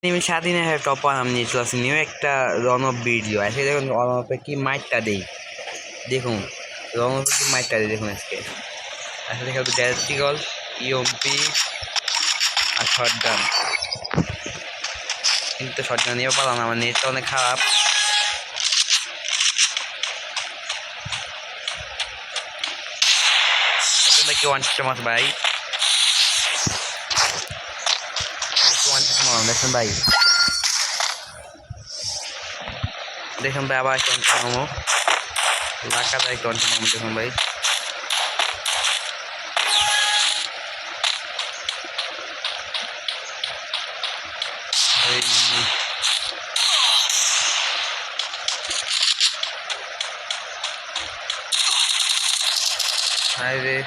আমি স্বাধীন একটা টপ নাম নিয়ে চলে আসি নিউ একটা রণব ভিডিও আজকে দেখুন রণবে কি মাইটটা দেই দেখুন রণবে কি মাইটটা দেই দেখুন আজকে আসলে খেলবে ড্যাস্টিগল ইএমপি আর শটগান কিন্তু শটগান নিয়েও পারলাম না আমার নেটটা অনেক খারাপ কি ওয়ান মাস ভাই দেখুন ভাই দেখুন ভাই আবার একটা মামো লাখা যায় একটা মামো দেখুন ভাই আরে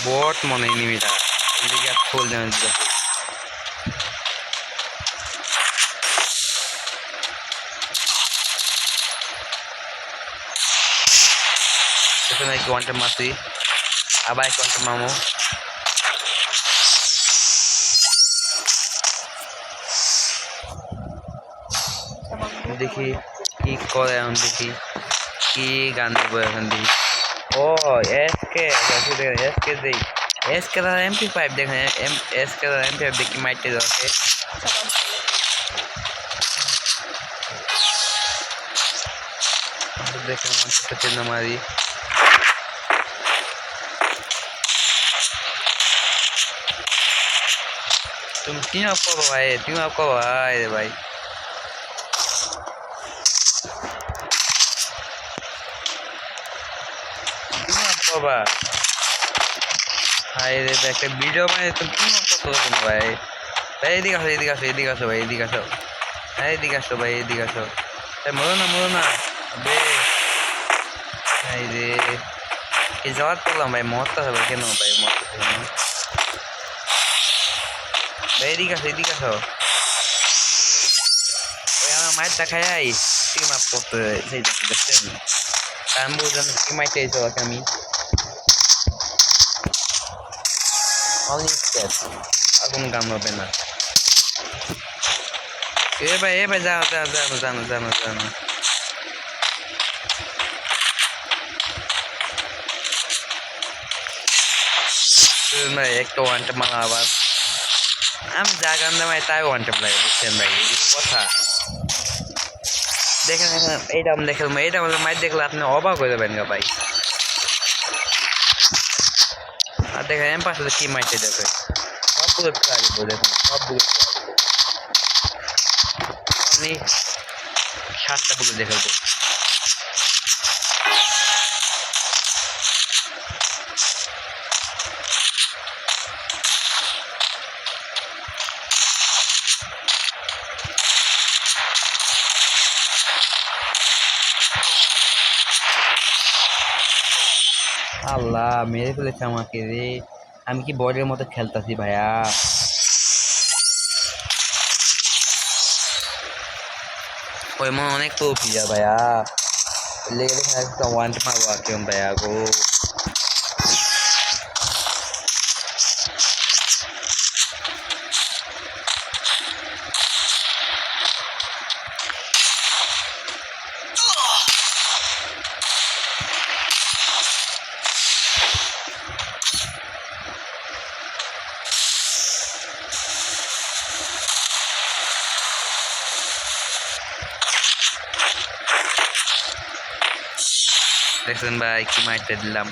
বট মনে এনিমিটা এদিকে আর ফুল দেন এখানে এক ওয়ানটা মাসি আবার এক ওয়ানটা মামো দেখি কি করে এখন দেখি কি গান দেবো এখন দেখি ও এসকে এসকে দেই এসকে দাদা MP5 দেখেন এসকে দাদা MP5 দেখি মাইটে যাচ্ছে দেখুন চিহ্ন মারি তুমি টিম আপ করো ভাই রে ভাই বাবা ভাই রে একটা ভিডিও মানে তুমি টিম আপ করতে হবে না ভাই ভাই এদিকে আসো ভাই এদিকে আসো ভাই এদিকে আসো মরো না বে ভাই রে এই যাওয়ার করলাম ভাই মরতে হবে কেন ভাই মরতে হবে না ভাই এদিকে আসো ওই আমার মায়ের দেখাই টিম আপ করতে সেই দেখছেন আমি বুঝলাম কি মাইটে এসো আমি অনলি স্কেচ আর কোনো গান হবে না এ ভাই যাও ভাই একটা ওয়ান ট্যাপ মারা আবার আমি যা গান দেয় তাই ওয়ান ট্যাপ লাগে বুঝছেন ভাই কথা দেখেন এইটা আমি দেখলাম এইটা আমাদের মাইট দেখলে আপনি অবাক হয়ে যাবেন গা ভাই আর দেখেন এম পাশে কি মাইটে দেখে সবগুলো খেলা দিব দেখুন সবগুলো আমি 7টা গুলো দেখাবো আল্লাহ মেরে ফেলেছে আমাকে রে আমি কি বলের মতো খেলতেছি ভাইয়া ওই মন অনেক তো পিজা ভাইয়া লেগে দেখে একটা ওয়ান মারবো আর কেমন ভাইয়া গো দেখছেন ভাই কি মাইরটা দিলাম